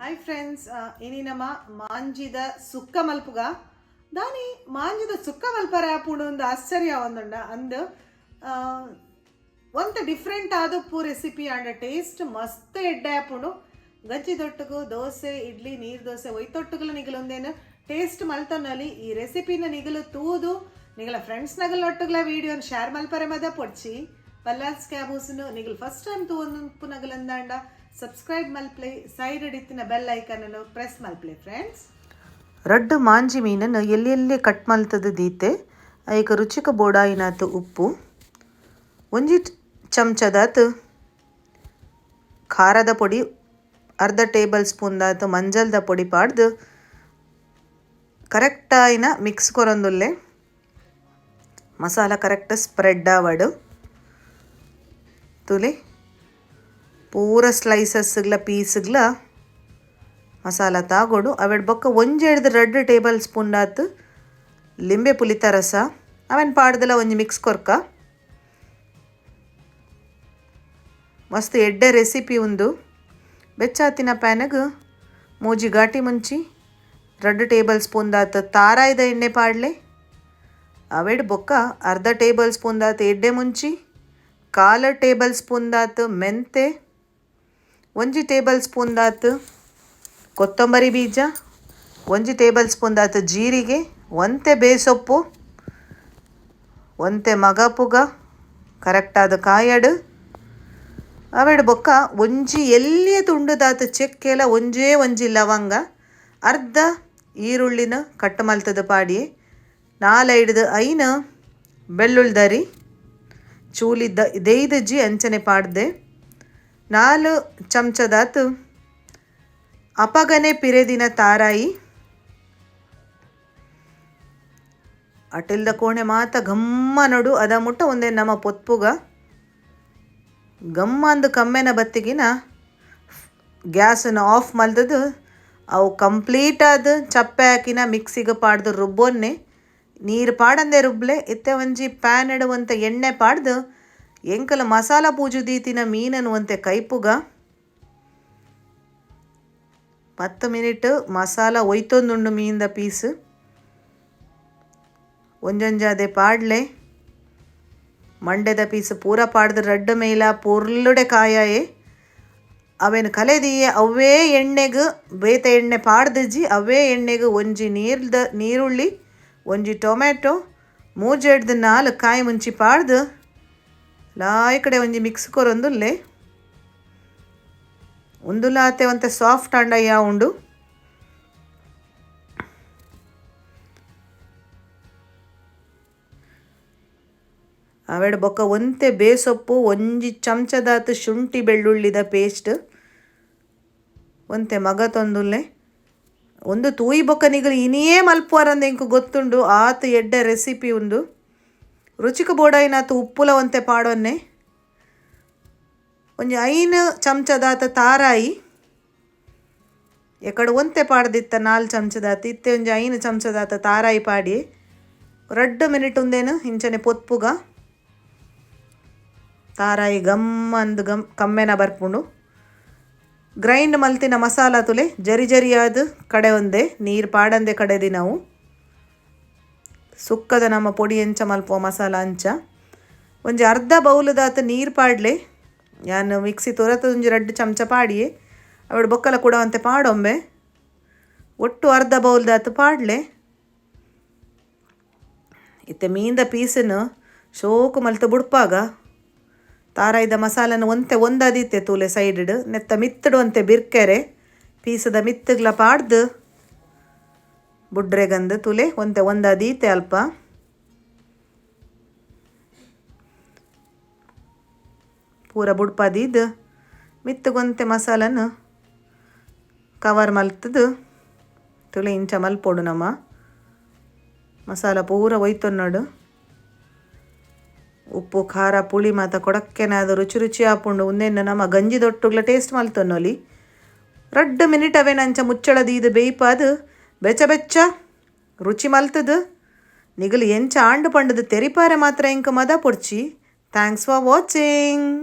Hi friends, ಇನಿ ನಮ್ಮ ಮಾಂಜಿದ ಸುಕ್ಕ ಮಲ್ಪುಗ ದಾನಿ ಮಾಂಜಿದ ಸುಕ್ಕ ಮಲ್ಪರ ಆಪುಂಡು ಒಂದು ಆಶ್ಚರ್ಯ ಒಂದುಂಡ ಅಂದು ಒಂದು ಡಿಫ್ರೆಂಟ್ ಆದಪ್ಪು ರೆಸಿಪಿ ಆಂಡ ಟೇಸ್ಟ್ ಮಸ್ತ್ ಎಡ್ಡೆ ಆಪುಂಡು. ಗಜ್ಜಿ ತೊಟ್ಟುಗು ದೋಸೆ ಇಡ್ಲಿ ನೀರು ದೋಸೆ ಒಯ್ತೊಟ್ಟುಗಲ ನಿಗಲೊಂದೇನು ಟೇಸ್ಟ್ ಮಲ್ತೊನ್ನಲ್ಲಿ ಈ ರೆಸಿಪಿನ ನಿಗಲು ತೂದು ನಿಗಲ ಫ್ರೆಂಡ್ಸ್ ನಗಲ ಒಟ್ಟುಗಲ ವೀಡಿಯೋನ ಶೇರ್ ಮಲ್ಪರೆ ಮದ ಪೊಡ್ಚಿ ಪಲ್ಲಾಸ್ ಕ್ಯಾಬೂಸ್ನು ನಿಗಲು ಫಸ್ಟ್ ಟೈಮ್ ತೂವೊಂದು ನಗಲಂದಾಂಡ ಸಬ್ಸ್ಕ್ರೈಬ್ ಮಲ್ಪ್ಲೆ ಸೈಡ್ ಹಿಡಿತಿನ ಬೆಲ್ ಐಕನನ್ನು ಪ್ರೆಸ್ ಮಲ್ಪ್ಲೆ ಫ್ರೆಂಡ್ಸ್. ರಡ್ಡು ಮಾಂಜಿ ಮೀನನ್ನು ಎಲ್ಲಿ ಕಟ್ ಮಲ್ತದ ದೀತೆ ಐಕ ರುಚಿಕ ಬೋಡಾಯಿನಾತು ಉಪ್ಪು ಒಂಜಿ ಚಮಚದಾತು ಖಾರದ ಪೊಡಿ ಅರ್ಧ ಟೇಬಲ್ ಸ್ಪೂನ್ದಾತು ಮಂಜಲ್ದ ಪೊಡಿ ಪಾಡ್ದು ಕರೆಕ್ಟಾಯಿನ ಮಿಕ್ಸ್ ಕೊರೊಂದುಲ್ಲೆ ಮಸಾಲ ಕರೆಕ್ಟ್ ಸ್ಪ್ರೆಡ್ ಆವಡು ತುಲಿ ಪೂರ ಸ್ಲೈಸಸ್ಗಳ ಪೀಸ್ಗಳ ಮಸಾಲ ತಾಗೋಡು ಅವೆಡ್ ಬೊಕ್ಕ ಒಂಜಿ ಹಿಡ್ದು 2 ಟೇಬಲ್ ಸ್ಪೂನ್ ಆತು ಲಿಂಬೆ ಪುಲಿತ ರಸ ಅವೆನ್ ಪಾಡ್ದೆಲ್ಲ ಒಂಜಿ ಮಿಕ್ಸ್ ಕೊರ್ಕ ಮಸ್ತ್ ಎಡ್ಡೆ ರೆಸಿಪಿ ಉಂದು. ಬೆಚ್ಚಾತಿನ ಪ್ಯಾನಗ್ ಮೂಜಿ ಘಾಟಿ ಮುಂಚಿ 2 ಟೇಬಲ್ ಸ್ಪೂನ್ ಆತು ತಾರಾಯ್ದ ಎಣ್ಣೆ ಪಾಡ್ಲೆ ಅವೆಡ್ ಬೊಕ್ಕ ಅರ್ಧ ಟೇಬಲ್ ಸ್ಪೂನ್ ಆತು ಎಡ್ಡೆ ಮುಂಚಿ 1/4 ಟೇಬಲ್ ಸ್ಪೂನ್ ಆತು ಮೆಂತೆ ಒಂಜಿ ಟೇಬಲ್ ಸ್ಪೂನ್ ಆತು ಕೊತ್ತಂಬರಿ ಬೀಜ ಒಂಜಿ ಟೇಬಲ್ ಸ್ಪೂನ್ ಆತು ಜೀರಿಗೆ ಒಂತೆ ಬೇಸೊಪ್ಪು ಒಂತೆ ಮಗಪುಗ ಕರೆಕ್ಟಾದ ಕಾಯಡು ಅವೆಡ್ ಬೊಕ್ಕ ಒಂಜಿ ಎಲ್ಲಿಯ ತುಂಡುದಾತು ಚೆಕ್ಕೆಲ ಒಂಜಿ ಲವಂಗ ಅರ್ಧ ಈರುಳ್ಳಿನ ಕಟ್ ಮಲ್ತದ ಪಾಡಿ 4-5 ಬೆಳ್ಳುಳ್ಳಿ ಚೂಲಿದ್ದ ದೇಯ್ದಜ್ಜಿ ಅಂಚನೆ ಪಾಡ್ದೆ 4 ಚಮಚದಾತು ಅಪಗನೆ ಪಿರೆದಿನ ತಾರಾಯಿ ಅಟಿಲ್ದ ಕೋಣೆ ಮಾತ ಗಮ್ಮ ನೋಡು ಅದ ಮುಟ್ಟ ಒಂದೇ ನಮ್ಮ ಪೊತ್ಪುಗ ಗಮ್ಮ ಅಂದು ಕಮ್ಮೆನ ಬತ್ತಿಗಿನ ಗ್ಯಾಸನ್ನು ಆಫ್ ಮಲ್ದದು ಅವು ಕಂಪ್ಲೀಟ್ ಆದ ಚಪ್ಪೆ ಹಾಕಿನ ಮಿಕ್ಸಿಗೆ ಪಾಡ್ದು ರುಬ್ಬೊನ್ನೆ ನೀರು ಪಾಡಂದೆ ರುಬ್ಲೆ ಇತ್ತೆ ಒಂಜಿ ಪ್ಯಾನ್ ಇಡುವಂಥ ಎಣ್ಣೆ ಪಾಡ್ದು ಎಂಕಲ ಮಸಾಲ ಪೂಜು ದೀತಿನ ಮೀನನ್ನು ಒಂತೆ ಕೈಪುಗ 10 ಮಿನಿಟ್ ಮಸಾಲ ಒಯ್ತೊಂದುಂಡು ಮೀನ್ದ ಪೀಸ್ ಒಂಜೊಂಜಾದೆ ಪಾಡ್ಲೆ ಮಂಡೆದ ಪೀಸ್ ಪೂರ ಪಾಡ್ದು ರಡ್ಡು ಮೇಲ ಪೊರ್ಲುಡೆ ಕಾಯೇ ಅವೇನು ಕಲೆದಿಯೇ ಅವೇ ಎಣ್ಣೆಗೆ ಬೇತೆ ಎಣ್ಣೆ ಪಾಡ್ದಜ್ಜಿ ಅವೇ ಎಣ್ಣೆಗೆ ಒಂಜಿ ನೀರುಳ್ಳಿ ಒಂಜಿ ಟೊಮೆಟೊ 3-4 ಕಾಯಿ ಮುಂಚಿ ಪಾಡ್ದು ಲಾಯ್ ಕಡೆ ಒಂಜಿ ಮಿಕ್ಸ್ ಕೊರೊಂದುಲ್ಲೆ ಉಂದುಲಾತೆ ಒಂತೆ ಸಾಫ್ಟ್ ಅಂಡಯ್ಯ ಉಂಡು ಅವೆಡ್ ಬೊಕ್ಕ ಒಂತೆ ಬೇಸೊಪ್ಪು ಒಂಜಿ ಚಮಚದಾತು ಶುಂಠಿ ಬೆಳ್ಳುಳ್ಳಿದ ಪೇಸ್ಟ್ ಒಂತೆ ಮಗ ತೊಂದುಲ್ಲೆ ಒಂದು ತೂಯಿ ಬೊಕ್ಕ ನಿಗಲು ಇನಿಯೇ ಮಲ್ಪುವರಂದು ಎಂಕು ಗೊತ್ತುಂಡು ಆತು ಎಡ್ಡೆ ರೆಸಿಪಿ ಉಂದು ರುಚಿಕ ಬೋಡಾಯಿನಾತು ಉಪ್ಪುಲ ಒಂತೆ ಪಾಡೊನ್ನೆ ಒಂಜಿ 5 ಚಮಚದಾತ ತಾರಾಯಿ ಎಕಡೆ ಒಂತೆ ಪಾಡ್ದಿತ್ತ 4 ಚಮಚದಾತ ಇತ್ತೆ ಒಂಜಿ 5 ಚಮಚದಾತ ತಾರಾಯಿ ಪಾಡಿ 2 ಮಿನಿಟ್ ಉಂದೇನು ಇಂಚನೆ ಪೊತ್ಪುಗ ತಾರಾಯಿ ಗಮ್ಮಂದು ಕಮ್ಮೆನ ಬರ್ಪುಂಡು ಗ್ರೈಂಡ್ ಮಲ್ತಿನ ಮಸಾಲ ತುಲೆ ಜರಿಯಾದ ಕಡೆ ಒಂದೇ ನೀರು ಪಾಡಂದೆ ಕಡೆದಿ ನಾವು ಸುಕ್ಕದ ನಮ್ಮ ಪೊಡಿ ಎಂಚ ಮಲ್ಪುವ ಮಸಾಲ ಅಂಚ ಒಂಜಿ ಅರ್ಧ ಬೌಲದಾತ ನೀರು ಪಾಡ್ಲೆ ನಾನು ಮಿಕ್ಸಿ ತೊರತದ ಒಂಜಿ 2 ಚಮಚ ಪಾಡಿಯೇ ಅವಳು ಬೊಕ್ಕಲ ಕೊಡವಂತೆ ಪಾಡೊಂಬೆ ಒಟ್ಟು ಅರ್ಧ ಬೌಲ್ದಾತು ಪಾಡ್ಲೆ ಇತ್ತೆ ಮೀನ್ದ ಪೀಸನ್ನು ಶೋಕು ಮಲ್ತು ಬುಡ್ಪಾಗ ತಾರಾಯ್ದ ಮಸಾಲನ ಒಂದದೀತೆ ತೂಲೆ ಸೈಡ್ ನೆತ್ತ ಮಿತ್ತಡು ಅಂತೆ ಬಿರ್ಕೆರೆ ಪೀಸದ ಮಿತ್ತಗ್ಲ ಪಾಡ್ದು ಬುಡ್ರೆಗಂದು ತುಲೆ ಒಂದದೀತೆ ಅಲ್ಪ ಪೂರ ಬುಡ್ಪದಿದ್ದು ಮಿತ್ತಗೊಂತೆ ಮಸಾಲನ ಕವರ್ ಮಲ್ತದು ತುಲೆ ಇಂಚ ಮಲ್ಪೊಡು ನಮ್ಮ ಮಸಾಲ ಪೂರ ಒಯ್ತೊನ್ನೋಡು ಉಪ್ಪು ಖಾರ ಪುಳಿ ಮಾತ ಕೊಡಕ್ಕೆನಾದ ರುಚಿ ಆಪುಂಡು ಉಂದೆನ್ನು ನಮ್ಮ ಗಂಜಿ ದೊಟ್ಟುಗ್ಲ ಟೇಸ್ಟ್ ಮಲ್ತೊನ್ನೊಲಿ 2 ಮಿನಿಟ್ ಅವೆ ನಂಚ ಮುಚ್ಚಳದೀದು ಬೇಯ್ಪಾದು ಬೆಚ್ಚ ರುಚಿ ಮಲ್ತದು ನಿಗಲು ಎಂಚ ಆಂಡು ಪಂಡದು ತೆರಿಪಾರೆ ಮಾತ್ರ ಎಂಕ ಮದ ಪೊಡ್ಚಿ. Thanks for watching.